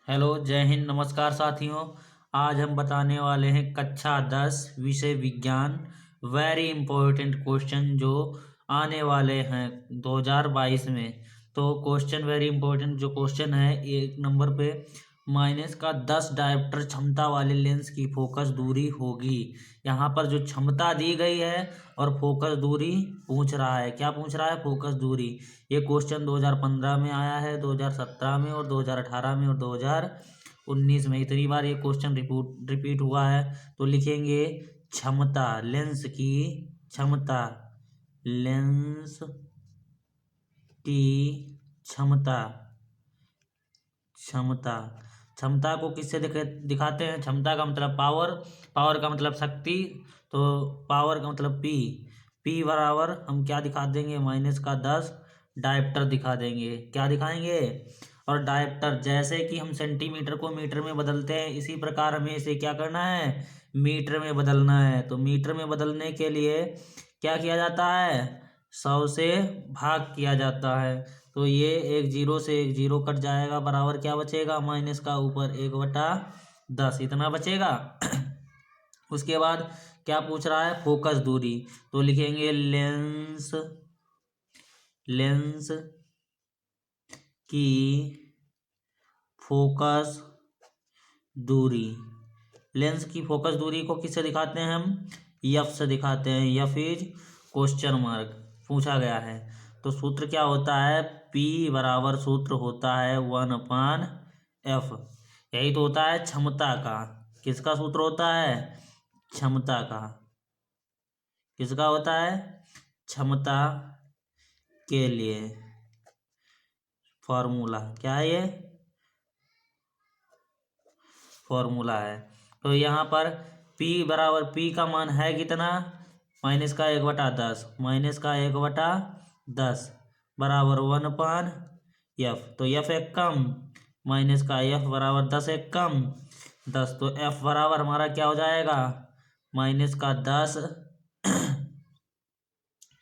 Hello, जय हिंद, नमस्कार साथियों। आज हम बताने वाले हैं कक्षा 10 विषय विज्ञान वेरी इंपॉर्टेंट क्वेश्चन जो आने वाले हैं 2022 में। तो क्वेश्चन वेरी इंपॉर्टेंट जो क्वेश्चन है, एक नंबर पे माइनस का 10 डायोप्टर क्षमता वाले लेंस की फोकस दूरी होगी। यहाँ पर जो क्षमता दी गई है और फोकस दूरी पूछ रहा है। क्या पूछ रहा है? फोकस दूरी। ये क्वेश्चन 2015 में आया है, 2017 में और 2018 में और 2019 में। इतनी बार ये क्वेश्चन रिपीट हुआ है। तो लिखेंगे क्षमता, लेंस की क्षमता, लेंस की क्षमता। क्षमता क्षमता को किससे दिखाते हैं? क्षमता का मतलब पावर, पावर का मतलब शक्ति, तो पावर का मतलब पी। पी बराबर हम क्या दिखा देंगे? माइनस का 10 डायप्टर दिखा देंगे। क्या दिखाएंगे? और डायप्टर जैसे कि हम सेंटीमीटर को मीटर में बदलते हैं, इसी प्रकार हमें इसे क्या करना है? मीटर में बदलना है। तो मीटर में बदलने के लिए क्या किया जाता है? 100 से भाग किया जाता है। तो ये एक जीरो से एक जीरो कट जाएगा, बराबर क्या बचेगा? माइनस का ऊपर 1/10 इतना बचेगा। उसके बाद क्या पूछ रहा है? फोकस दूरी। तो लिखेंगे लेंस, लेंस की फोकस दूरी। लेंस की फोकस दूरी को किससे दिखाते हैं हम? एफ से दिखाते हैं। एफ इज क्वेश्चन मार्क पूछा गया है। तो सूत्र क्या होता है? P बराबर सूत्र होता है 1/F। यही तो होता है क्षमता का। किसका सूत्र होता है? क्षमता का। किसका होता है? क्षमता के लिए फॉर्मूला क्या है? ये फॉर्मूला है। तो यहाँ पर P बराबर, P का मान है कितना? माइनस का 1/10, माइनस का 1/10 बराबर 1/F। तो F एक कम, माइनस का F बराबर 10 एक कम 10। तो F बराबर हमारा क्या हो जाएगा? माइनस का 10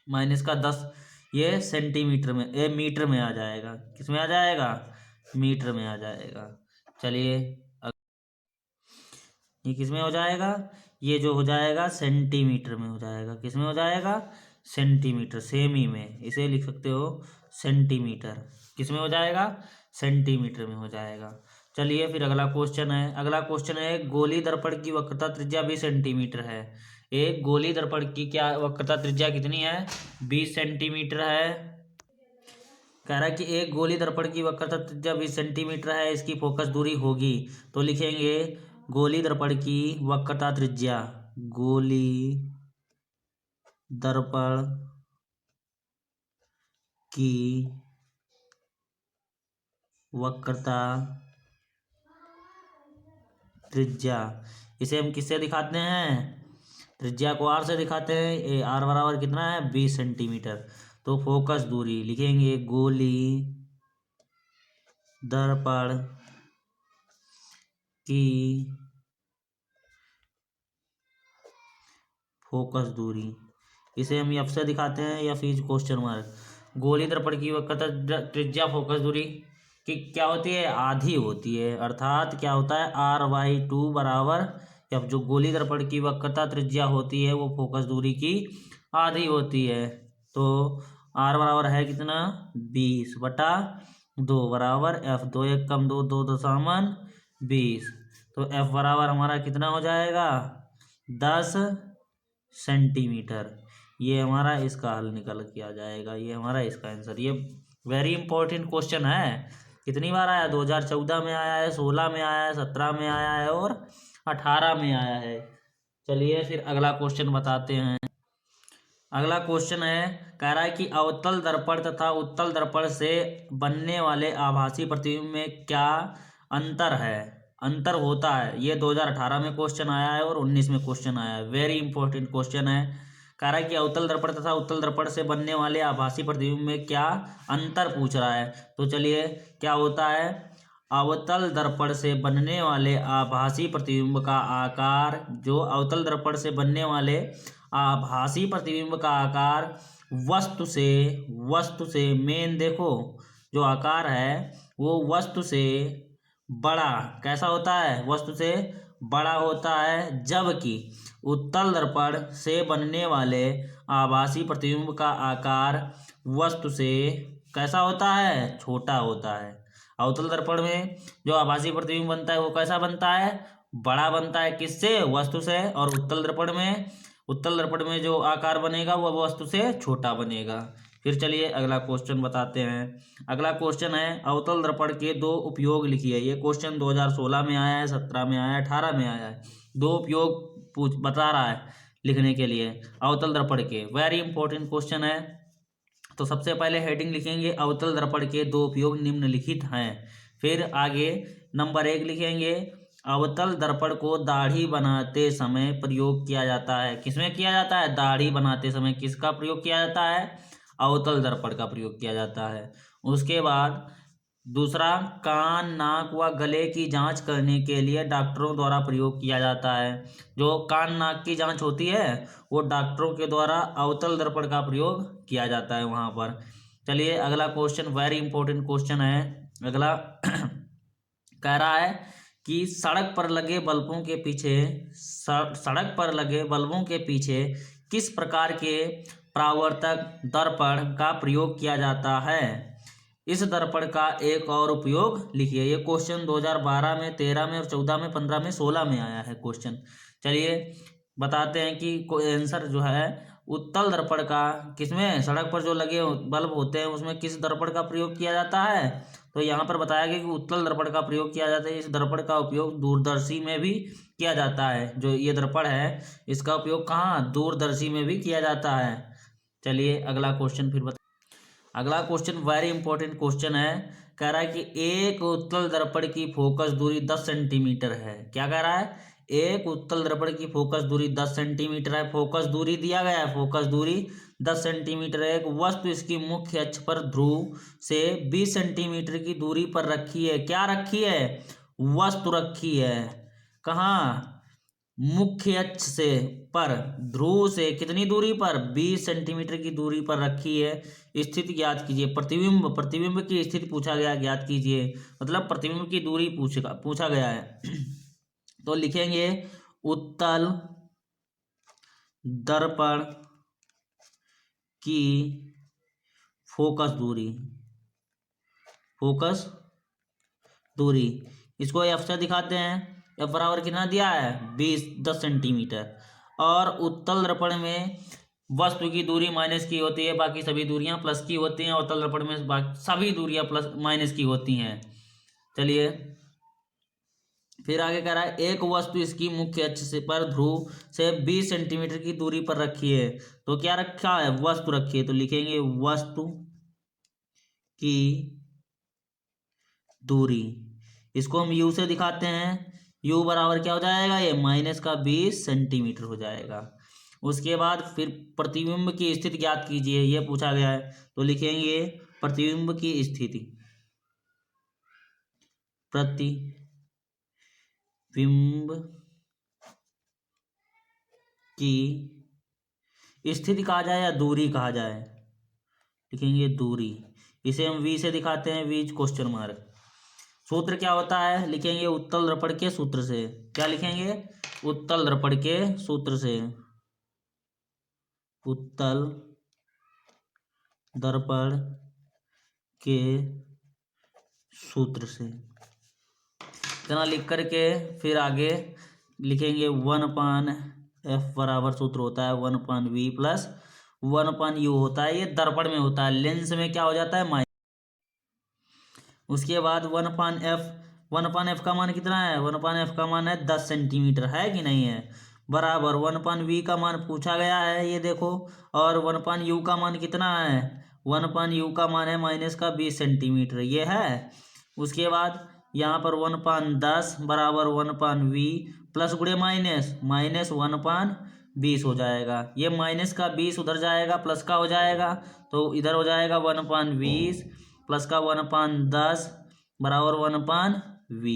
माइनस का 10 ये सेंटीमीटर में, ये मीटर में आ जाएगा। किस में आ जाएगा? मीटर में आ जाएगा। चलिए, ये किस में हो जाएगा? ये जो हो जाएगा सेंटीमीटर में हो जाएगा। किस में हो जाएगा? सेंटीमीटर, सेमी में इसे लिख सकते हो सेंटीमीटर। किस में हो जाएगा? सेंटीमीटर में हो जाएगा। चलिए फिर अगला क्वेश्चन है। अगला क्वेश्चन है, गोली दर्पण की वक्रता त्रिज्या 20 सेंटीमीटर है। एक गोली दर्पण की क्या वक्रता त्रिज्या कितनी है? 20 सेंटीमीटर है। कह रहा है कि एक गोली दर्पण की वक्रता त्रिज्या 20 सेंटीमीटर है, इसकी फोकस दूरी होगी। तो लिखेंगे गोली दर्पण की वक्रता त्रिज्या, गोली दर्पण की वक्रता त्रिज्या। इसे हम किससे दिखाते हैं? त्रिज्या को आर से दिखाते हैं। ये आर बराबर कितना है? 20 सेंटीमीटर। तो फोकस दूरी लिखेंगे गोली दर्पण की फोकस दूरी, इसे हम एफ से दिखाते हैं। F is question mark. गोली दर्पण की वक्रता त्रिज्या फोकस दूरी की क्या होती है? आधी होती है। अर्थात क्या होता है? R/2 बराबर एफ। जो गोली दर्पण की वक्रता त्रिज्या होती है वो फोकस दूरी की आधी होती है। तो R बराबर है कितना? 20/2 बराबर एफ। 2 एक कम 2, 2 तो एफ बराबर हमारा कितना हो जाएगा? 10 सेंटीमीटर। ये हमारा इसका हल निकल के आ जाएगा। ये हमारा इसका आंसर। ये वेरी इंपॉर्टेंट क्वेश्चन है। कितनी बार आया? 2014 में आया है, 16 में आया है, 17 में आया है और 18 में आया है। चलिए फिर अगला क्वेश्चन बताते हैं। अगला क्वेश्चन है, कह रहा है कि अवतल दर्पण तथा उत्तल दर्पण से बनने वाले आभासी प्रतिबिंब में क्या अंतर है? अंतर होता है। ये 2018 में क्वेश्चन आया है और 19 में क्वेश्चन आया है। वेरी इंपॉर्टेंट क्वेश्चन है। कह रहा है कि अवतल दर्पण तथा उत्तल दर्पण से बनने वाले आभासी प्रतिबिंब में क्या अंतर पूछ रहा है। तो चलिए, क्या होता है? अवतल दर्पण से बनने वाले आभासी प्रतिबिंब का आकार, जो अवतल दर्पण से बनने वाले आभासी प्रतिबिंब का आकार वस्तु से मेन देखो, जो आकार है वो वस्तु से बड़ा कैसा होता है, वस्तु से बड़ा होता है, जबकि उत्तल दर्पण से बनने वाले आभासी प्रतिबिंब का आकार वस्तु से कैसा होता है, छोटा होता है। अवतल दर्पण में जो आभासी प्रतिबिंब बनता है वो कैसा बनता है, बड़ा बनता है, किससे, वस्तु से। और उत्तल दर्पण में जो आकार बनेगा वो वस्तु से छोटा बनेगा। फिर चलिए अगला क्वेश्चन बताते हैं। अगला क्वेश्चन है अवतल दर्पण के दो उपयोग लिखिए। ये क्वेश्चन 2016 में आया है, 17 में आया है, 18 में आया है। दो उपयोग बता रहा है लिखने के लिए अवतल दर्पण के, वेरी इंपॉर्टेंट क्वेश्चन है। तो सबसे पहले हेडिंग लिखेंगे अवतल दर्पण के दो उपयोग निम्नलिखित हैं। फिर आगे नंबर 1 लिखेंगे अवतल दर्पण को दाढ़ी बनाते समय प्रयोग किया जाता है। किसमें किया जाता है, दाढ़ी बनाते समय किसका प्रयोग किया जाता है, अवतल दर्पण का प्रयोग किया जाता है। उसके बाद दूसरा, कान नाक व गले की जांच करने के लिए डॉक्टरों द्वारा प्रयोग किया जाता है। जो कान नाक की जांच होती है वो डॉक्टरों के द्वारा अवतल दर्पण का प्रयोग किया जाता है वहाँ पर। चलिए अगला क्वेश्चन, वेरी इंपॉर्टेंट क्वेश्चन है अगला। कह रहा है कि सड़क पर लगे बल्बों के पीछे किस प्रकार के परावर्तक दर्पण का प्रयोग किया जाता है। इस दर्पण का एक और उपयोग लिखिए। ये क्वेश्चन 2012 में, 13 में, 14 में, 15 में, 16 में आया है क्वेश्चन। चलिए बताते हैं कि आंसर जो है उत्तल दर्पण का किसमें, सड़क पर जो लगे बल्ब होते हैं उसमें किस दर्पण का प्रयोग किया जाता है। तो यहाँ पर बताया गया कि उत्तल दर्पण का प्रयोग किया जाता है। इस दर्पण का उपयोग दूरदर्शी में भी किया जाता है। जो ये दर्पण है इसका उपयोग कहाँ, दूरदर्शी में भी किया जाता है। चलिए अगला क्वेश्चन फिर अगला क्वेश्चन वेरी इंपॉर्टेंट क्वेश्चन है। कह रहा है कि एक उत्तल दर्पण की फोकस दूरी 10 सेंटीमीटर है। क्या कह रहा है, एक उत्तल दर्पण की फोकस दूरी 10 सेंटीमीटर है। फोकस दूरी दिया गया है, फोकस दूरी 10 सेंटीमीटर है। एक वस्तु इसकी मुख्य अक्ष पर ध्रुव से 20 सेंटीमीटर की दूरी पर रखी है। क्या रखी है, वस्तु रखी है। कहाँ, मुख्य अक्ष से पर ध्रुव से कितनी दूरी पर, 20 सेंटीमीटर की दूरी पर रखी है। स्थिति ज्ञात कीजिए। प्रतिबिंब की स्थिति पूछा गया, ज्ञात कीजिए, मतलब प्रतिबिंब की दूरी पूछा गया है। तो लिखेंगे उत्तल दर्पण की फोकस दूरी इसको एफ से दिखाते हैं। एफ बराबर कितना दिया है, 10 सेंटीमीटर। और उत्तल दर्पण में वस्तु की दूरी माइनस की होती है, बाकी सभी दूरियां प्लस की होती हैं। और उत्तल दर्पण में बाकी सभी दूरियां प्लस माइनस की होती हैं। चलिए फिर आगे कह रहा है एक वस्तु इसकी मुख्य अक्ष से पर ध्रुव से 20 सेंटीमीटर की दूरी पर रखी है। तो क्या रखा है, वस्तु रखी है। तो लिखेंगे वस्तु की दूरी, इसको हम यू से दिखाते हैं। यू बराबर क्या हो जाएगा, ये माइनस का 20 सेंटीमीटर हो जाएगा। उसके बाद फिर प्रतिबिंब की स्थिति ज्ञात कीजिए, ये पूछा गया है। तो लिखेंगे प्रतिबिंब की स्थिति, प्रतिबिंब की स्थिति कहा जाए या दूरी कहा जाए, लिखेंगे दूरी। इसे हम वी से दिखाते हैं, वी क्वेश्चन मार्क। सूत्र क्या होता है, लिखेंगे उत्तल दर्पण के सूत्र से। क्या लिखेंगे, उत्तल दर्पण के सूत्र से, उत्तल दर्पण के सूत्र से। इतना लिख करके फिर आगे लिखेंगे 1/f बराबर सूत्र होता है 1/v प्लस 1/u होता है। ये दर्पण में होता है, लेंस में क्या हो जाता है, माइनस। उसके बाद 1/f का मान कितना है, 1/f का मान है 10 सेंटीमीटर, है कि नहीं है, बराबर 1/v का मान पूछा गया है, ये देखो। और 1/u का मान कितना है, 1/u का मान है माइनस का 20 सेंटीमीटर, ये है। उसके बाद यहाँ पर 1/10 बराबर 1/v प्लस गुणे माइनस 1/20 हो जाएगा। ये माइनस का 20 उधर जाएगा, प्लस का हो जाएगा, तो इधर हो जाएगा 1/20 प्लस का 1/10 बराबर 1/v।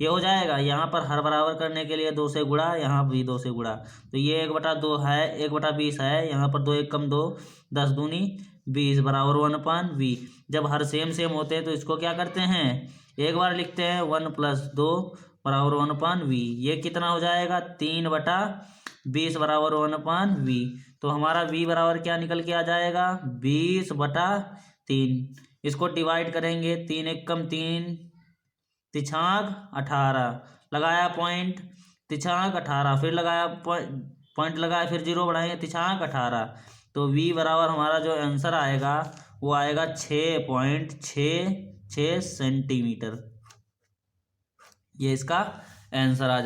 ये हो जाएगा। यहाँ पर हर बराबर करने के लिए 2 से गुणा, यहाँ भी 2 से गुणा, तो ये 1/2 है, 1/20 है। यहाँ पर 2 1 कम 2, 10 दूनी 20 बराबर 1/v। जब हर सेम होते हैं तो इसको क्या करते हैं, एक बार लिखते हैं 1 + 2 बराबर 1/v। ये कितना हो जाएगा 3/20 बराबर 1/v। तो हमारा v बराबर क्या निकल के आ जाएगा 20/3। इसको डिवाइड करेंगे 3 एकम 3 तिछाक 18 लगाया पॉइंट तिछाक 18 फिर लगाया पॉइंट लगाया फिर 0 बढ़ाएंगे तिछाक 18। तो v बराबर हमारा जो आंसर आएगा वो आएगा 6.66 सेंटीमीटर। ये इसका आंसर आ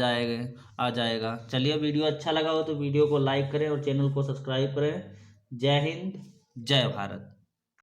जाएगा। चलिए वीडियो अच्छा लगा हो तो वीडियो को लाइक करें और चैनल को सब्सक्राइब करें। जय हिंद जय भारत।